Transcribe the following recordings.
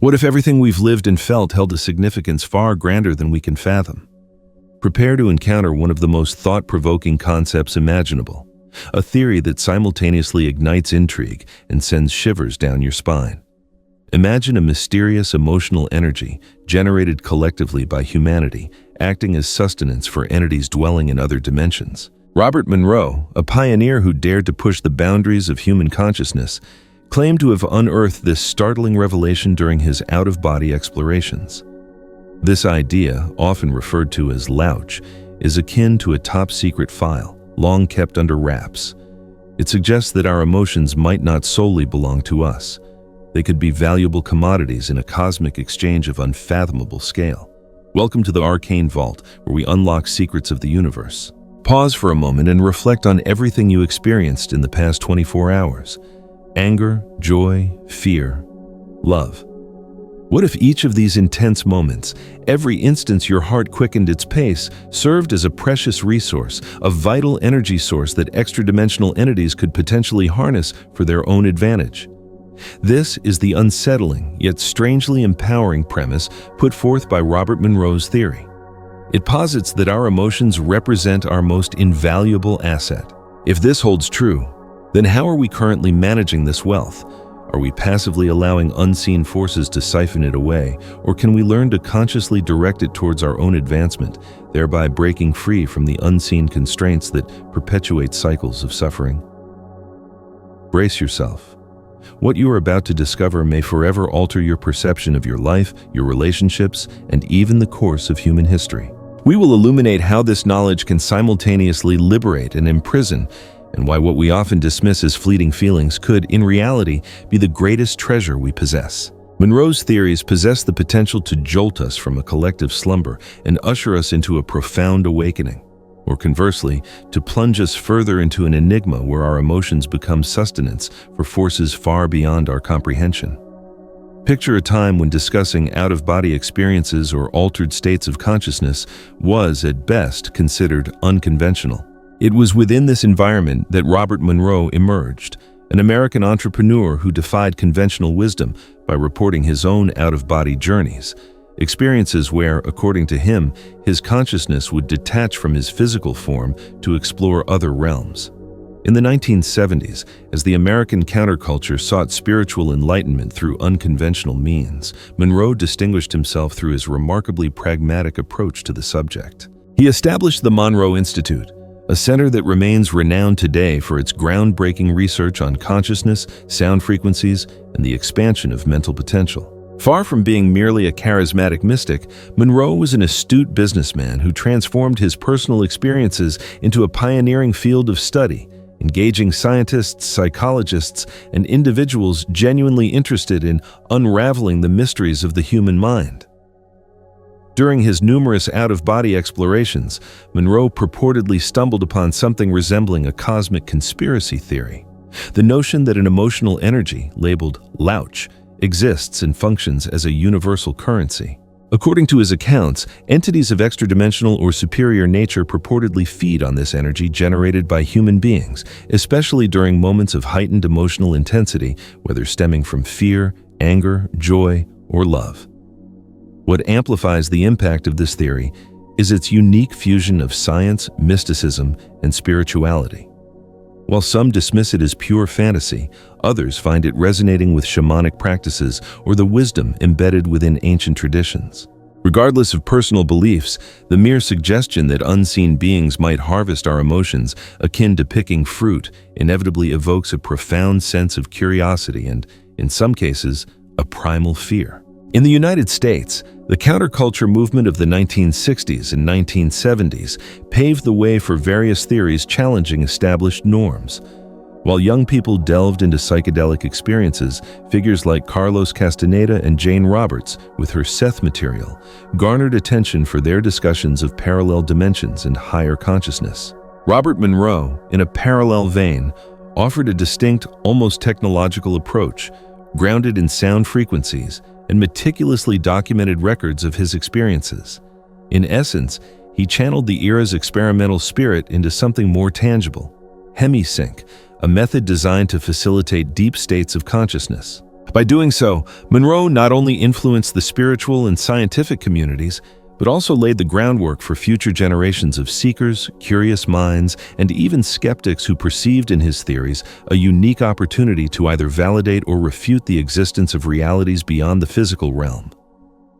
What if everything we've lived and felt held a significance far grander than we can fathom? Prepare to encounter one of the most thought-provoking concepts imaginable, a theory that simultaneously ignites intrigue and sends shivers down your spine. Imagine a mysterious emotional energy generated collectively by humanity, acting as sustenance for entities dwelling in other dimensions. Robert Monroe, a pioneer who dared to push the boundaries of human consciousness, claimed to have unearthed this startling revelation during his out-of-body explorations. This idea, often referred to as Louch, is akin to a top-secret file, long kept under wraps. It suggests that our emotions might not solely belong to us. They could be valuable commodities in a cosmic exchange of unfathomable scale. Welcome to the Arcane Vault, where we unlock secrets of the universe. Pause for a moment and reflect on everything you experienced in the past 24 hours. Anger, joy, fear, love. What if each of these intense moments, every instance your heart quickened its pace, served as a precious resource, a vital energy source that extra-dimensional entities could potentially harness for their own advantage? This is the unsettling, yet strangely empowering premise put forth by Robert Monroe's theory. It posits that our emotions represent our most invaluable asset. If this holds true, then how are we currently managing this wealth? Are we passively allowing unseen forces to siphon it away, or can we learn to consciously direct it towards our own advancement, thereby breaking free from the unseen constraints that perpetuate cycles of suffering? Brace yourself. What you are about to discover may forever alter your perception of your life, your relationships, and even the course of human history. We will illuminate how this knowledge can simultaneously liberate and imprison, and why what we often dismiss as fleeting feelings could, in reality, be the greatest treasure we possess. Monroe's theories possess the potential to jolt us from a collective slumber and usher us into a profound awakening, or conversely, to plunge us further into an enigma where our emotions become sustenance for forces far beyond our comprehension. Picture a time when discussing out-of-body experiences or altered states of consciousness was, at best, considered unconventional. It was within this environment that Robert Monroe emerged, an American entrepreneur who defied conventional wisdom by reporting his own out-of-body journeys, experiences where, according to him, his consciousness would detach from his physical form to explore other realms. In the 1970s, as the American counterculture sought spiritual enlightenment through unconventional means, Monroe distinguished himself through his remarkably pragmatic approach to the subject. He established the Monroe Institute, a center that remains renowned today for its groundbreaking research on consciousness, sound frequencies, and the expansion of mental potential. Far from being merely a charismatic mystic, Monroe was an astute businessman who transformed his personal experiences into a pioneering field of study, engaging scientists, psychologists, and individuals genuinely interested in unraveling the mysteries of the human mind. During his numerous out-of-body explorations, Monroe purportedly stumbled upon something resembling a cosmic conspiracy theory, the notion that an emotional energy, labeled Louch, exists and functions as a universal currency. According to his accounts, entities of extra-dimensional or superior nature purportedly feed on this energy generated by human beings, especially during moments of heightened emotional intensity, whether stemming from fear, anger, joy, or love. What amplifies the impact of this theory is its unique fusion of science, mysticism, and spirituality. While some dismiss it as pure fantasy, others find it resonating with shamanic practices or the wisdom embedded within ancient traditions. Regardless of personal beliefs, the mere suggestion that unseen beings might harvest our emotions, akin to picking fruit, inevitably evokes a profound sense of curiosity and, in some cases, a primal fear. In the United States, the counterculture movement of the 1960s and 1970s paved the way for various theories challenging established norms. While young people delved into psychedelic experiences, figures like Carlos Castaneda and Jane Roberts, with her Seth material, garnered attention for their discussions of parallel dimensions and higher consciousness. Robert Monroe, in a parallel vein, offered a distinct, almost technological approach, grounded in sound frequencies, and meticulously documented records of his experiences. In essence, he channeled the era's experimental spirit into something more tangible, hemisync, a method designed to facilitate deep states of consciousness. By doing so, Monroe not only influenced the spiritual and scientific communities, but also laid the groundwork for future generations of seekers, curious minds, and even skeptics who perceived in his theories a unique opportunity to either validate or refute the existence of realities beyond the physical realm.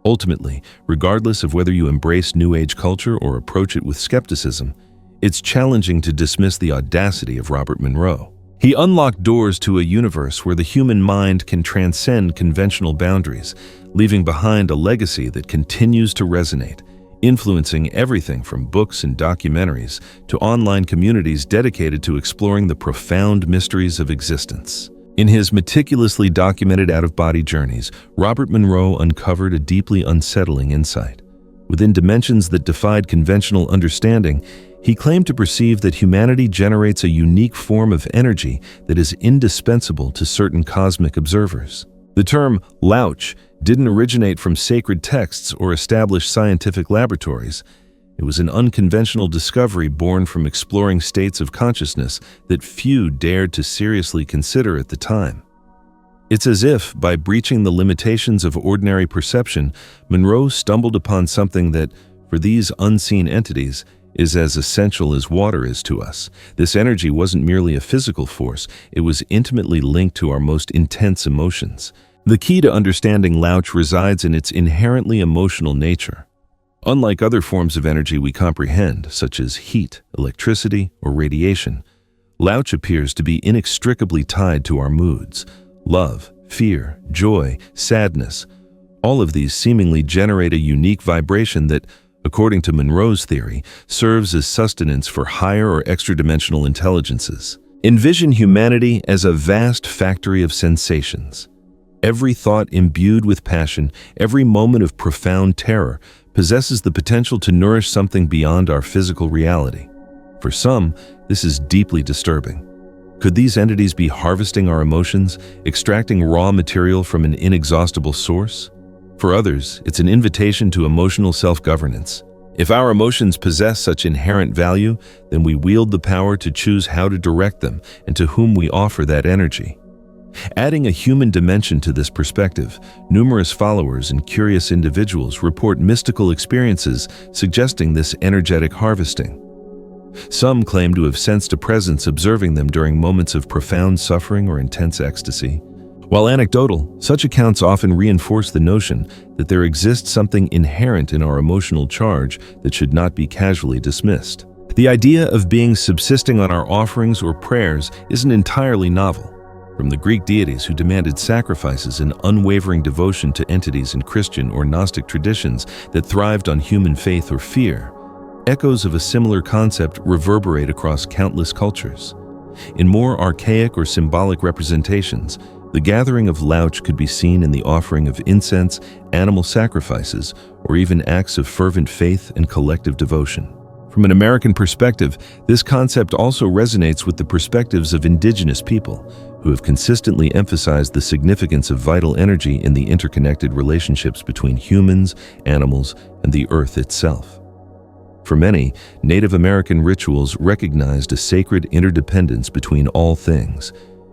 Ultimately, regardless of whether you embrace New Age culture or approach it with skepticism, it's challenging to dismiss the audacity of Robert Monroe. He unlocked doors to a universe where the human mind can transcend conventional boundaries, leaving behind a legacy that continues to resonate, influencing everything from books and documentaries to online communities dedicated to exploring the profound mysteries of existence. In his meticulously documented out-of-body journeys, Robert Monroe uncovered a deeply unsettling insight. Within dimensions that defied conventional understanding, he claimed to perceive that humanity generates a unique form of energy that is indispensable to certain cosmic observers. The term Louch didn't originate from sacred texts or established scientific laboratories. It was an unconventional discovery born from exploring states of consciousness that few dared to seriously consider at the time. It's as if, by breaching the limitations of ordinary perception, Monroe stumbled upon something that, for these unseen entities, is as essential as water is to us. This energy wasn't merely a physical force, it was intimately linked to our most intense emotions. The key to understanding Louch resides in its inherently emotional nature. Unlike other forms of energy we comprehend, such as heat, electricity, or radiation, Louch appears to be inextricably tied to our moods. Love, fear, joy, sadness, all of these seemingly generate a unique vibration that, according to Monroe's theory, serves as sustenance for higher or extra-dimensional intelligences. Envision humanity as a vast factory of sensations. Every thought imbued with passion, every moment of profound terror, possesses the potential to nourish something beyond our physical reality. For some, this is deeply disturbing. Could these entities be harvesting our emotions, extracting raw material from an inexhaustible source? For others, it's an invitation to emotional self-governance. If our emotions possess such inherent value, then we wield the power to choose how to direct them and to whom we offer that energy. Adding a human dimension to this perspective, numerous followers and curious individuals report mystical experiences suggesting this energetic harvesting. Some claim to have sensed a presence observing them during moments of profound suffering or intense ecstasy. While anecdotal, such accounts often reinforce the notion that there exists something inherent in our emotional charge that should not be casually dismissed. The idea of beings subsisting on our offerings or prayers isn't entirely novel. From the Greek deities who demanded sacrifices and unwavering devotion to entities in Christian or Gnostic traditions that thrived on human faith or fear, echoes of a similar concept reverberate across countless cultures. In more archaic or symbolic representations, the gathering of Louch could be seen in the offering of incense, animal sacrifices, or even acts of fervent faith and collective devotion. From an American perspective, this concept also resonates with the perspectives of indigenous people, who have consistently emphasized the significance of vital energy in the interconnected relationships between humans, animals, and the earth itself. For many, Native American rituals recognized a sacred interdependence between all things,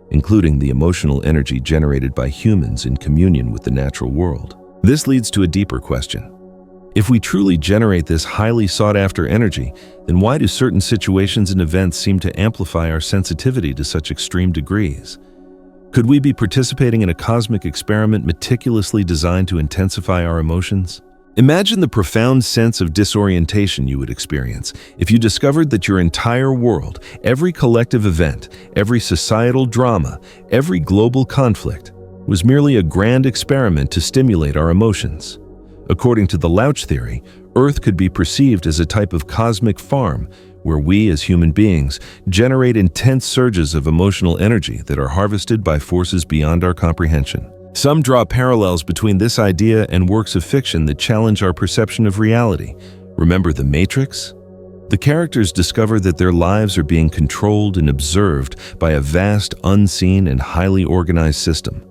including the emotional energy generated by humans in communion with the natural world. This leads to a deeper question. If we truly generate this highly sought-after energy, then why do certain situations and events seem to amplify our sensitivity to such extreme degrees? Could we be participating in a cosmic experiment meticulously designed to intensify our emotions? Imagine the profound sense of disorientation you would experience if you discovered that your entire world, every collective event, every societal drama, every global conflict, was merely a grand experiment to stimulate our emotions. According to the Louch theory, Earth could be perceived as a type of cosmic farm where we as human beings generate intense surges of emotional energy that are harvested by forces beyond our comprehension. Some draw parallels between this idea and works of fiction that challenge our perception of reality. Remember The Matrix? The characters discover that their lives are being controlled and observed by a vast, unseen, and highly organized system.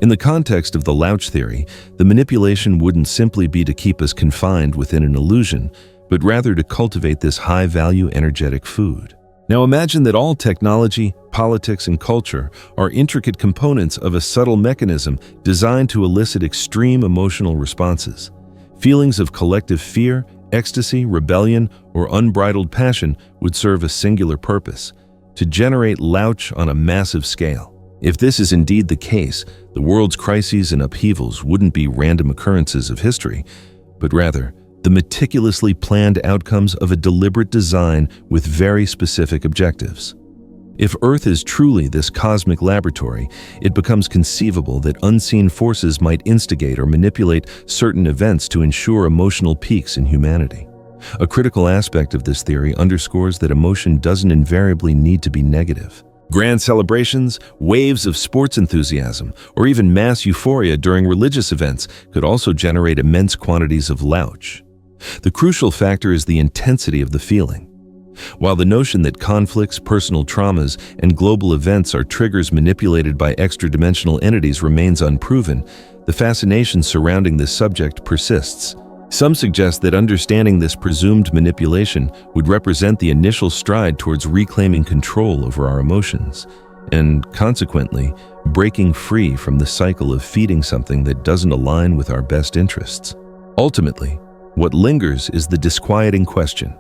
In the context of the Louch theory, the manipulation wouldn't simply be to keep us confined within an illusion, but rather to cultivate this high-value energetic food. Now imagine that all technology, politics, and culture are intricate components of a subtle mechanism designed to elicit extreme emotional responses. Feelings of collective fear, ecstasy, rebellion, or unbridled passion would serve a singular purpose: to generate Louch on a massive scale. If this is indeed the case, the world's crises and upheavals wouldn't be random occurrences of history, but rather the meticulously planned outcomes of a deliberate design with very specific objectives. If Earth is truly this cosmic laboratory, it becomes conceivable that unseen forces might instigate or manipulate certain events to ensure emotional peaks in humanity. A critical aspect of this theory underscores that emotion doesn't invariably need to be negative. Grand celebrations, waves of sports enthusiasm, or even mass euphoria during religious events could also generate immense quantities of Louch. The crucial factor is the intensity of the feeling. While the notion that conflicts, personal traumas, and global events are triggers manipulated by extra-dimensional entities remains unproven, the fascination surrounding this subject persists. Some suggest that understanding this presumed manipulation would represent the initial stride towards reclaiming control over our emotions, and consequently, breaking free from the cycle of feeding something that doesn't align with our best interests. Ultimately, what lingers is the disquieting question: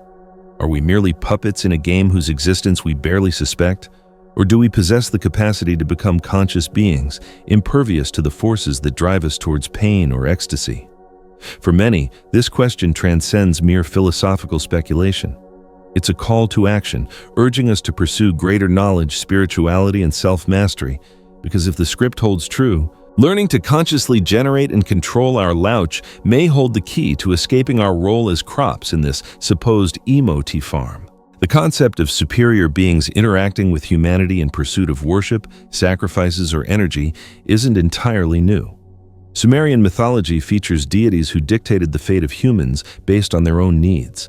are we merely puppets in a game whose existence we barely suspect? Or do we possess the capacity to become conscious beings, impervious to the forces that drive us towards pain or ecstasy? For many, this question transcends mere philosophical speculation. It's a call to action, urging us to pursue greater knowledge, spirituality, and self-mastery, because if the script holds true, learning to consciously generate and control our Louch may hold the key to escaping our role as crops in this supposed emo-tea farm. The concept of superior beings interacting with humanity in pursuit of worship, sacrifices, or energy isn't entirely new. Sumerian mythology features deities who dictated the fate of humans based on their own needs.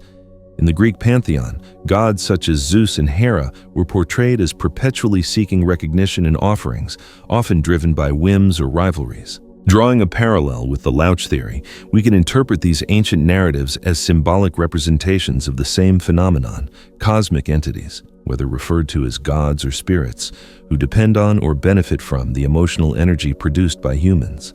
In the Greek pantheon, gods such as Zeus and Hera were portrayed as perpetually seeking recognition and offerings, often driven by whims or rivalries. Drawing a parallel with the Louch theory, we can interpret these ancient narratives as symbolic representations of the same phenomenon: cosmic entities, whether referred to as gods or spirits, who depend on or benefit from the emotional energy produced by humans.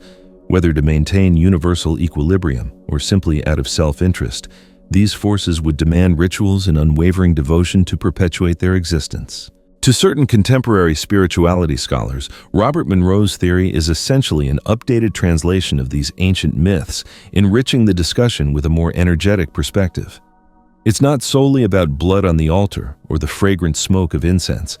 Whether to maintain universal equilibrium or simply out of self-interest, these forces would demand rituals and unwavering devotion to perpetuate their existence. To certain contemporary spirituality scholars, Robert Monroe's theory is essentially an updated translation of these ancient myths, enriching the discussion with a more energetic perspective. It's not solely about blood on the altar or the fragrant smoke of incense.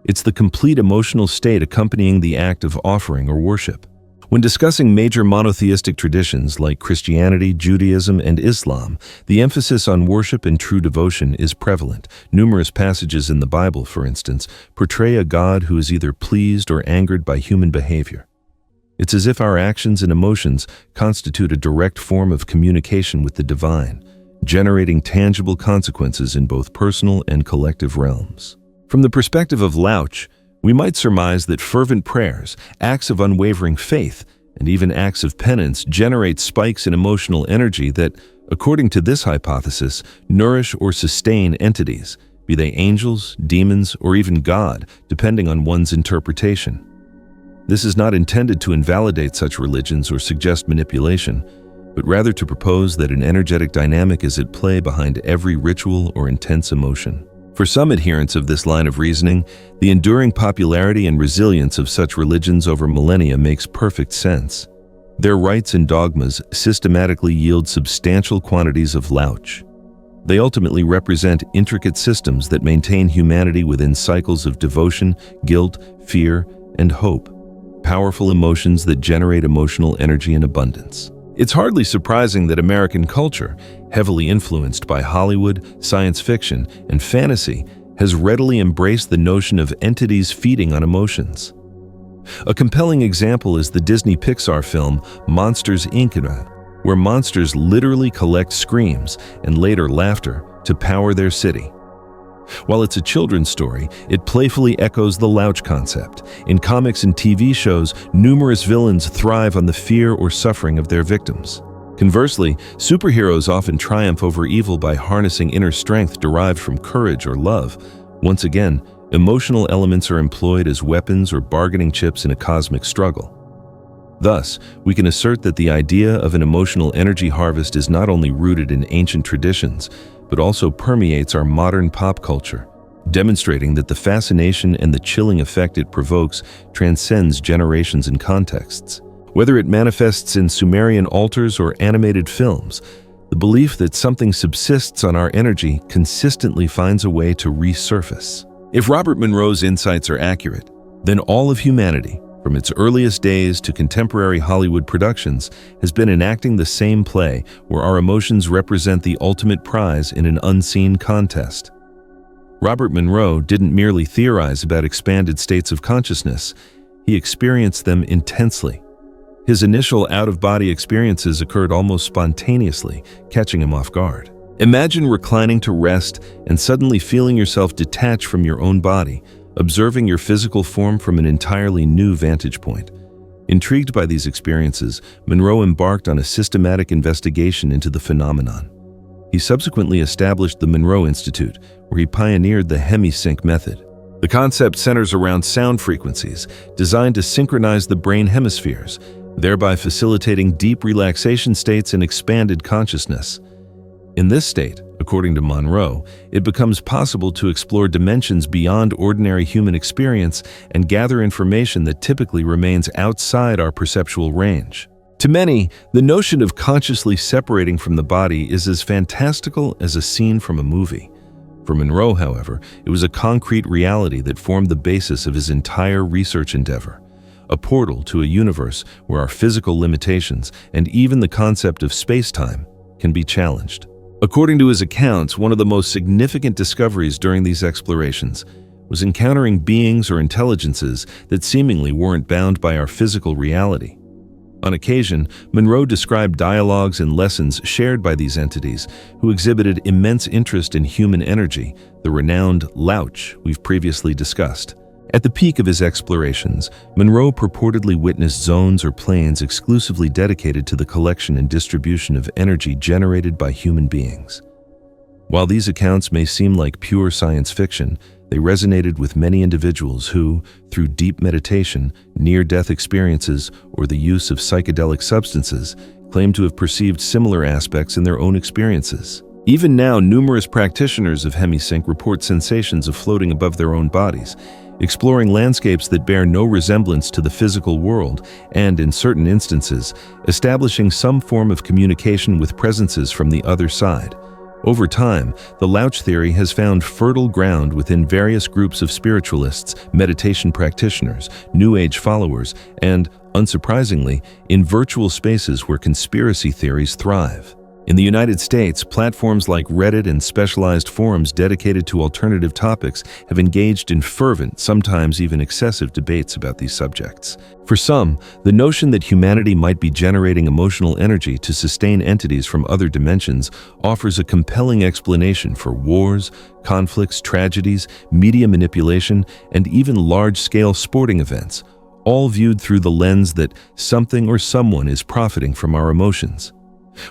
It's the complete emotional state accompanying the act of offering or worship. When discussing major monotheistic traditions like Christianity, Judaism, and Islam, the emphasis on worship and true devotion is prevalent. Numerous passages in the Bible, for instance, portray a God who is either pleased or angered by human behavior. It's as if our actions and emotions constitute a direct form of communication with the divine, generating tangible consequences in both personal and collective realms. From the perspective of Louch, we might surmise that fervent prayers, acts of unwavering faith, and even acts of penance generate spikes in emotional energy that, according to this hypothesis, nourish or sustain entities, be they angels, demons, or even God, depending on one's interpretation. This is not intended to invalidate such religions or suggest manipulation, but rather to propose that an energetic dynamic is at play behind every ritual or intense emotion. For some adherents of this line of reasoning, the enduring popularity and resilience of such religions over millennia makes perfect sense. Their rites and dogmas systematically yield substantial quantities of Louch. They ultimately represent intricate systems that maintain humanity within cycles of devotion, guilt, fear, and hope, powerful emotions that generate emotional energy in abundance. It's hardly surprising that American culture, heavily influenced by Hollywood, science fiction, and fantasy, has readily embraced the notion of entities feeding on emotions. A compelling example is the Disney Pixar film Monsters, Inc., where monsters literally collect screams and later laughter to power their city. While it's a children's story, it playfully echoes the Louch concept. In comics and TV shows, numerous villains thrive on the fear or suffering of their victims. Conversely, superheroes often triumph over evil by harnessing inner strength derived from courage or love, Once again, emotional elements are employed as weapons or bargaining chips in a cosmic struggle. Thus, we can assert that the idea of an emotional energy harvest is not only rooted in ancient traditions, but also permeates our modern pop culture, demonstrating that the fascination and the chilling effect it provokes transcends generations and contexts. Whether it manifests in Sumerian altars or animated films, the belief that something subsists on our energy consistently finds a way to resurface. If Robert Monroe's insights are accurate, then all of humanity, from its earliest days to contemporary Hollywood productions, has been enacting the same play where our emotions represent the ultimate prize in an unseen contest. Robert Monroe didn't merely theorize about expanded states of consciousness, he experienced them intensely. His initial out-of-body experiences occurred almost spontaneously, catching him off guard. Imagine reclining to rest and suddenly feeling yourself detach from your own body, observing your physical form from an entirely new vantage point. Intrigued by these experiences, Monroe embarked on a systematic investigation into the phenomenon. He subsequently established the Monroe Institute, where he pioneered the hemisync method. The concept centers around sound frequencies designed to synchronize the brain hemispheres, thereby facilitating deep relaxation states and expanded consciousness. In this state, according to Monroe, it becomes possible to explore dimensions beyond ordinary human experience and gather information that typically remains outside our perceptual range. To many, the notion of consciously separating from the body is as fantastical as a scene from a movie. For Monroe, however, it was a concrete reality that formed the basis of his entire research endeavor, a portal to a universe where our physical limitations and even the concept of space-time can be challenged. According to his accounts, one of the most significant discoveries during these explorations was encountering beings or intelligences that seemingly weren't bound by our physical reality. On occasion, Monroe described dialogues and lessons shared by these entities who exhibited immense interest in human energy, the renowned Louch we've previously discussed. At the peak of his explorations, Monroe purportedly witnessed zones or planes exclusively dedicated to the collection and distribution of energy generated by human beings. While these accounts may seem like pure science fiction, they resonated with many individuals who, through deep meditation, near-death experiences, or the use of psychedelic substances, claim to have perceived similar aspects in their own experiences. Even now, numerous practitioners of hemisync report sensations of floating above their own bodies, exploring landscapes that bear no resemblance to the physical world and, in certain instances, establishing some form of communication with presences from the other side. Over time, the Louch theory has found fertile ground within various groups of spiritualists, meditation practitioners, New Age followers, and, unsurprisingly, in virtual spaces where conspiracy theories thrive. In the United States, platforms like Reddit and specialized forums dedicated to alternative topics have engaged in fervent, sometimes even excessive debates about these subjects. For some, the notion that humanity might be generating emotional energy to sustain entities from other dimensions offers a compelling explanation for wars, conflicts, tragedies, media manipulation, and even large-scale sporting events, all viewed through the lens that something or someone is profiting from our emotions.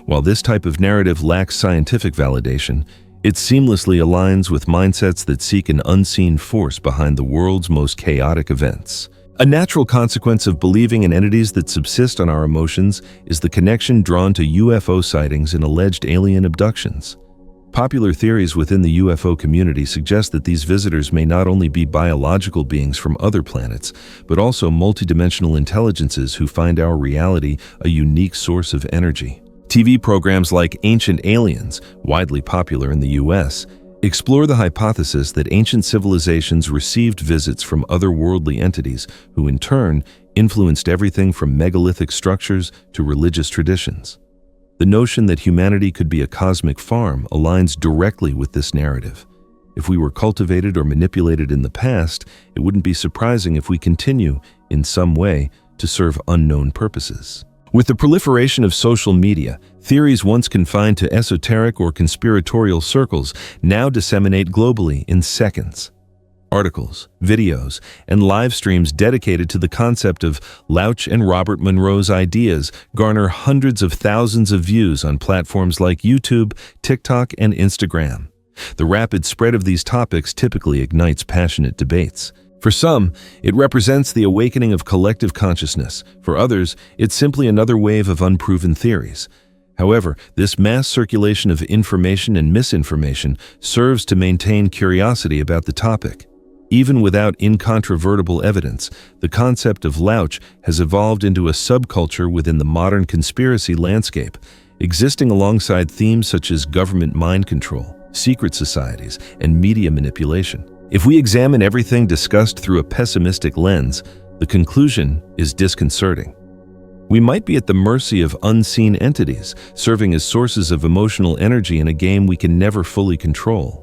While this type of narrative lacks scientific validation, it seamlessly aligns with mindsets that seek an unseen force behind the world's most chaotic events. A natural consequence of believing in entities that subsist on our emotions is the connection drawn to UFO sightings and alleged alien abductions. Popular theories within the UFO community suggest that these visitors may not only be biological beings from other planets, but also multidimensional intelligences who find our reality a unique source of energy. TV programs like Ancient Aliens, widely popular in the US, explore the hypothesis that ancient civilizations received visits from otherworldly entities who in turn influenced everything from megalithic structures to religious traditions. The notion that humanity could be a cosmic farm aligns directly with this narrative. If we were cultivated or manipulated in the past, it wouldn't be surprising if we continue, in some way, to serve unknown purposes. With the proliferation of social media, theories once confined to esoteric or conspiratorial circles now disseminate globally in seconds. Articles, videos, and live streams dedicated to the concept of Louch and Robert Monroe's ideas garner hundreds of thousands of views on platforms like YouTube, TikTok, and Instagram. The rapid spread of these topics typically ignites passionate debates. For some, it represents the awakening of collective consciousness. For others, it's simply another wave of unproven theories. However, this mass circulation of information and misinformation serves to maintain curiosity about the topic. Even without incontrovertible evidence, the concept of Louch has evolved into a subculture within the modern conspiracy landscape, existing alongside themes such as government mind control, secret societies, and media manipulation. If we examine everything discussed through a pessimistic lens, the conclusion is disconcerting. We might be at the mercy of unseen entities, serving as sources of emotional energy in a game we can never fully control.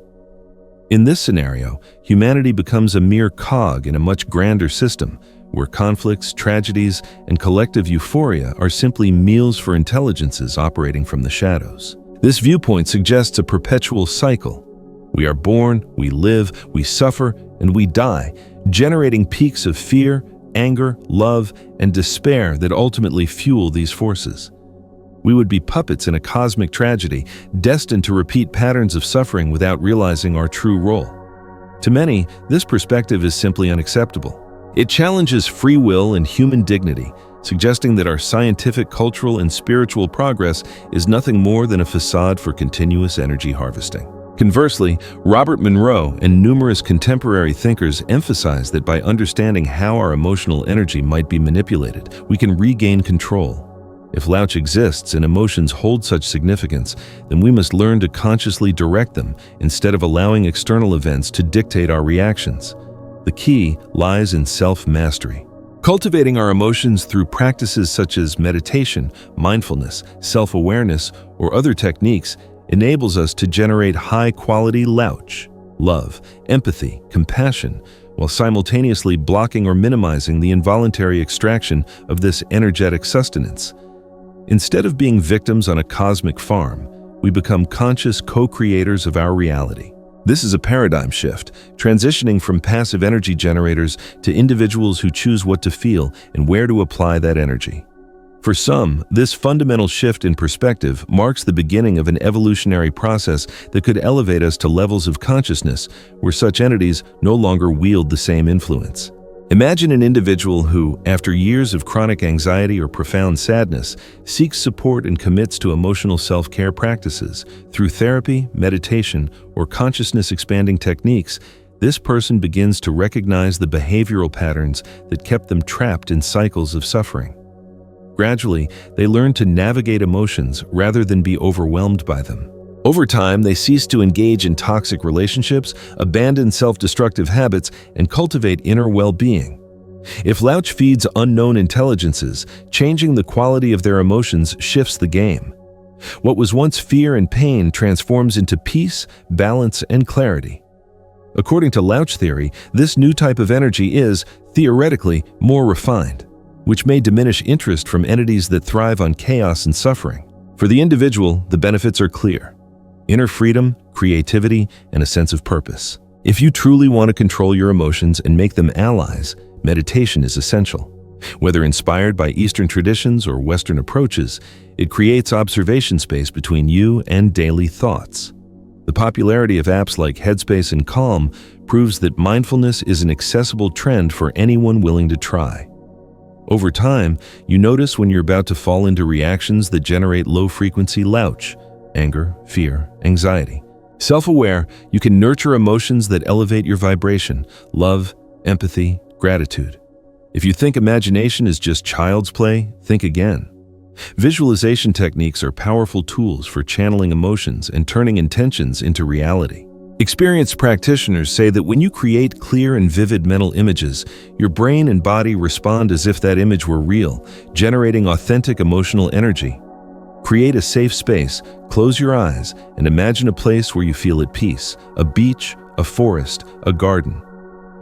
In this scenario, humanity becomes a mere cog in a much grander system, where conflicts, tragedies, and collective euphoria are simply meals for intelligences operating from the shadows. This viewpoint suggests a perpetual cycle. We are born, we live, we suffer, and we die, generating peaks of fear, anger, love, and despair that ultimately fuel these forces. We would be puppets in a cosmic tragedy, destined to repeat patterns of suffering without realizing our true role. To many, this perspective is simply unacceptable. It challenges free will and human dignity, suggesting that our scientific, cultural, and spiritual progress is nothing more than a facade for continuous energy harvesting. Conversely, Robert Monroe and numerous contemporary thinkers emphasize that by understanding how our emotional energy might be manipulated, we can regain control. If Louch exists and emotions hold such significance, then we must learn to consciously direct them instead of allowing external events to dictate our reactions. The key lies in self-mastery. Cultivating our emotions through practices such as meditation, mindfulness, self-awareness, or other techniques enables us to generate high-quality Louch, love, empathy, compassion, while simultaneously blocking or minimizing the involuntary extraction of this energetic sustenance. Instead of being victims on a cosmic farm, we become conscious co-creators of our reality. This is a paradigm shift, transitioning from passive energy generators to individuals who choose what to feel and where to apply that energy. For some, this fundamental shift in perspective marks the beginning of an evolutionary process that could elevate us to levels of consciousness where such entities no longer wield the same influence. Imagine an individual who, after years of chronic anxiety or profound sadness, seeks support and commits to emotional self-care practices. Through therapy, meditation, or consciousness-expanding techniques, this person begins to recognize the behavioral patterns that kept them trapped in cycles of suffering. Gradually, they learn to navigate emotions rather than be overwhelmed by them. Over time, they cease to engage in toxic relationships, abandon self-destructive habits, and cultivate inner well-being. If Louch feeds unknown intelligences, changing the quality of their emotions shifts the game. What was once fear and pain transforms into peace, balance, and clarity. According to Louch theory, this new type of energy is, theoretically, more refined, which may diminish interest from entities that thrive on chaos and suffering. For the individual, the benefits are clear: inner freedom, creativity, and a sense of purpose. If you truly want to control your emotions and make them allies, meditation is essential. Whether inspired by Eastern traditions or Western approaches, it creates observation space between you and daily thoughts. The popularity of apps like Headspace and Calm proves that mindfulness is an accessible trend for anyone willing to try. Over time, you notice when you're about to fall into reactions that generate low-frequency Louch, anger, fear, anxiety. Self-aware, you can nurture emotions that elevate your vibration: love, empathy, gratitude. If you think imagination is just child's play, think again. Visualization techniques are powerful tools for channeling emotions and turning intentions into reality. Experienced practitioners say that when you create clear and vivid mental images, your brain and body respond as if that image were real, generating authentic emotional energy. Create a safe space, close your eyes, and imagine a place where you feel at peace: a beach, a forest, a garden.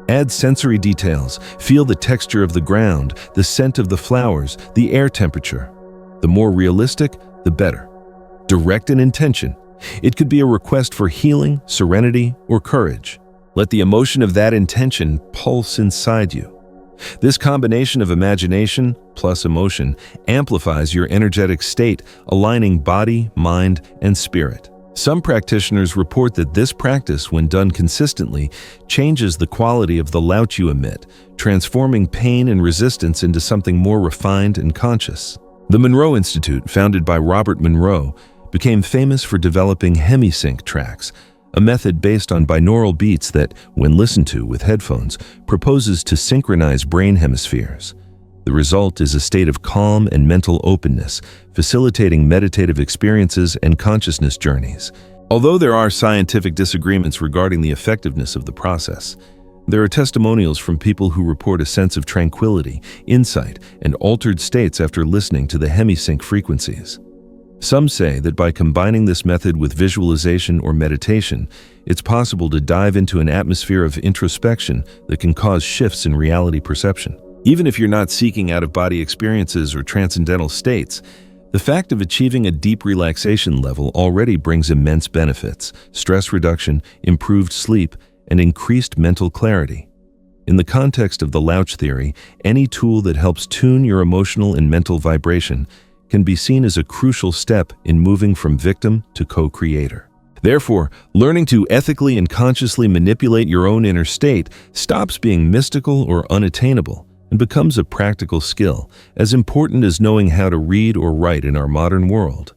Add sensory details, feel the texture of the ground, the scent of the flowers, the air temperature. The more realistic, the better. Direct an intention. It could be a request for healing, serenity, or courage. Let the emotion of that intention pulse inside you. This combination of imagination plus emotion amplifies your energetic state, aligning body, mind, and spirit. Some practitioners report that this practice, when done consistently, changes the quality of the Louch you emit, transforming pain and resistance into something more refined and conscious. The Monroe Institute, founded by Robert Monroe, became famous for developing hemisync tracks, a method based on binaural beats that, when listened to with headphones, proposes to synchronize brain hemispheres. The result is a state of calm and mental openness, facilitating meditative experiences and consciousness journeys. Although there are scientific disagreements regarding the effectiveness of the process, there are testimonials from people who report a sense of tranquility, insight, and altered states after listening to the hemisync frequencies. Some say that by combining this method with visualization or meditation, it's possible to dive into an atmosphere of introspection that can cause shifts in reality perception. Even if you're not seeking out-of-body experiences or transcendental states, the fact of achieving a deep relaxation level already brings immense benefits: stress reduction, improved sleep, and increased mental clarity. In the context of the Louch theory, any tool that helps tune your emotional and mental vibration can be seen as a crucial step in moving from victim to co-creator. Therefore, learning to ethically and consciously manipulate your own inner state stops being mystical or unattainable and becomes a practical skill, as important as knowing how to read or write in our modern world.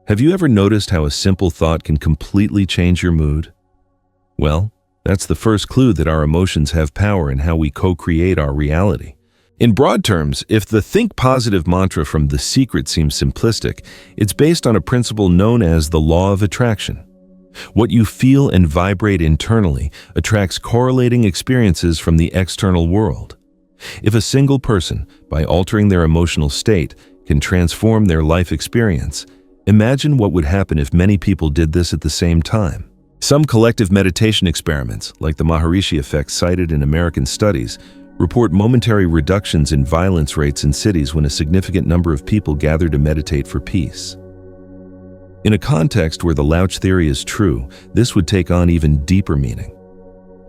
Have you ever noticed how a simple thought can completely change your mood? Well, that's the first clue that our emotions have power in how we co-create our reality. In broad terms, if the think positive mantra from The Secret seems simplistic, it's based on a principle known as the law of attraction. What you feel and vibrate internally attracts correlating experiences from the external world. If a single person, by altering their emotional state, can transform their life experience, imagine what would happen if many people did this at the same time. Some collective meditation experiments, like the Maharishi effect cited in American studies, report momentary reductions in violence rates in cities when a significant number of people gather to meditate for peace. In a context where the Louch theory is true, this would take on even deeper meaning.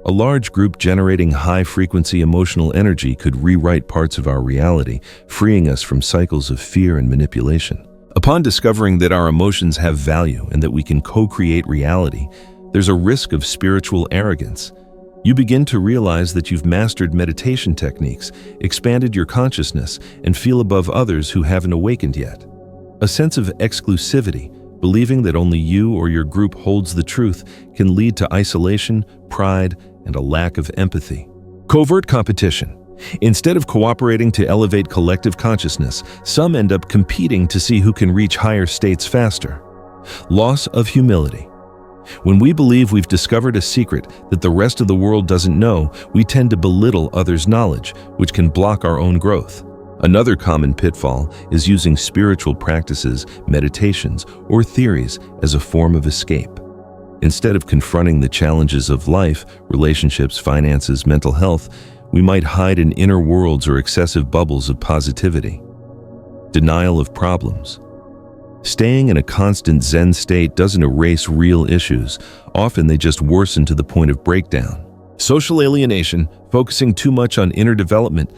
A large group generating high-frequency emotional energy could rewrite parts of our reality, freeing us from cycles of fear and manipulation. Upon discovering that our emotions have value and that we can co-create reality, there's a risk of spiritual arrogance. You begin to realize that you've mastered meditation techniques, expanded your consciousness, and feel above others who haven't awakened yet. A sense of exclusivity, believing that only you or your group holds the truth, can lead to isolation, pride, and a lack of empathy. Covert competition. Instead of cooperating to elevate collective consciousness, some end up competing to see who can reach higher states faster. Loss of humility. When we believe we've discovered a secret that the rest of the world doesn't know, we tend to belittle others' knowledge, which can block our own growth. Another common pitfall is using spiritual practices, meditations, or theories as a form of escape. Instead of confronting the challenges of life, relationships, finances, mental health, we might hide in inner worlds or excessive bubbles of positivity. Denial of problems. Staying in a constant Zen state doesn't erase real issues. Often they just worsen to the point of breakdown. Social alienation, focusing too much on inner development,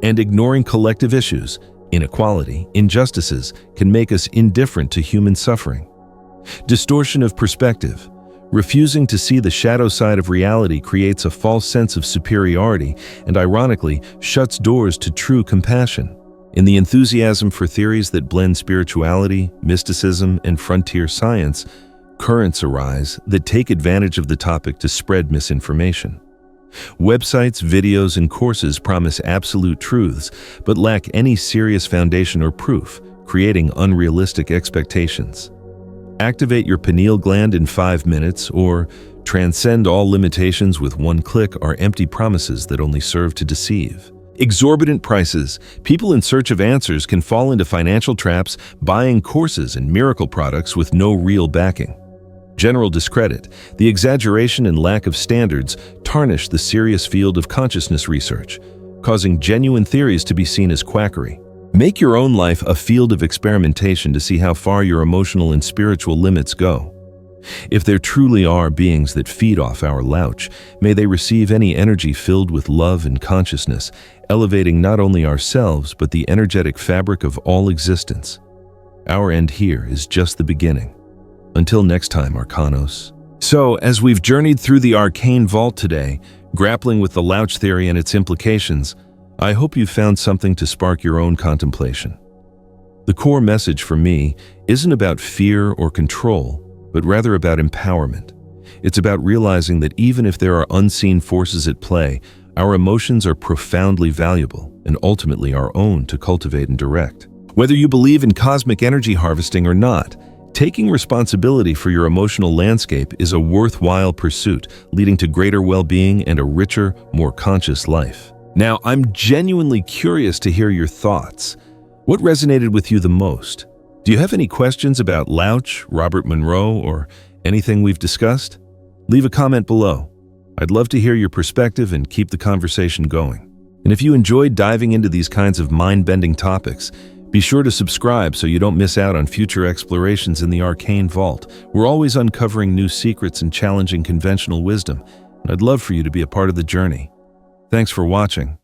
and ignoring collective issues, inequality, injustices, can make us indifferent to human suffering. Distortion of perspective. Refusing to see the shadow side of reality creates a false sense of superiority and, ironically, shuts doors to true compassion. In the enthusiasm for theories that blend spirituality, mysticism, and frontier science, currents arise that take advantage of the topic to spread misinformation. Websites, videos, and courses promise absolute truths, but lack any serious foundation or proof, creating unrealistic expectations. Activate your pineal gland in 5 minutes or transcend all limitations with one click are empty promises that only serve to deceive. Exorbitant prices. People in search of answers can fall into financial traps, buying courses and miracle products with no real backing. General discredit. The exaggeration and lack of standards tarnish the serious field of consciousness research, causing genuine theories to be seen as quackery. Make your own life a field of experimentation to see how far your emotional and spiritual limits go. If there truly are beings that feed off our Louch, may they receive any energy filled with love and consciousness, elevating not only ourselves but the energetic fabric of all existence. Our end here is just the beginning. Until next time, Arcanos. So, as we've journeyed through the arcane vault today, grappling with the Louch theory and its implications, I hope you've found something to spark your own contemplation. The core message for me isn't about fear or control, but rather about empowerment. It's about realizing that even if there are unseen forces at play, our emotions are profoundly valuable and ultimately our own to cultivate and direct. Whether you believe in cosmic energy harvesting or not, taking responsibility for your emotional landscape is a worthwhile pursuit, leading to greater well-being and a richer, more conscious life. Now, I'm genuinely curious to hear your thoughts. What resonated with you the most? Do you have any questions about Louch, Robert Monroe, or anything we've discussed? Leave a comment below. I'd love to hear your perspective and keep the conversation going. And if you enjoyed diving into these kinds of mind-bending topics, be sure to subscribe so you don't miss out on future explorations in the arcane vault. We're always uncovering new secrets and challenging conventional wisdom, and I'd love for you to be a part of the journey. Thanks for watching.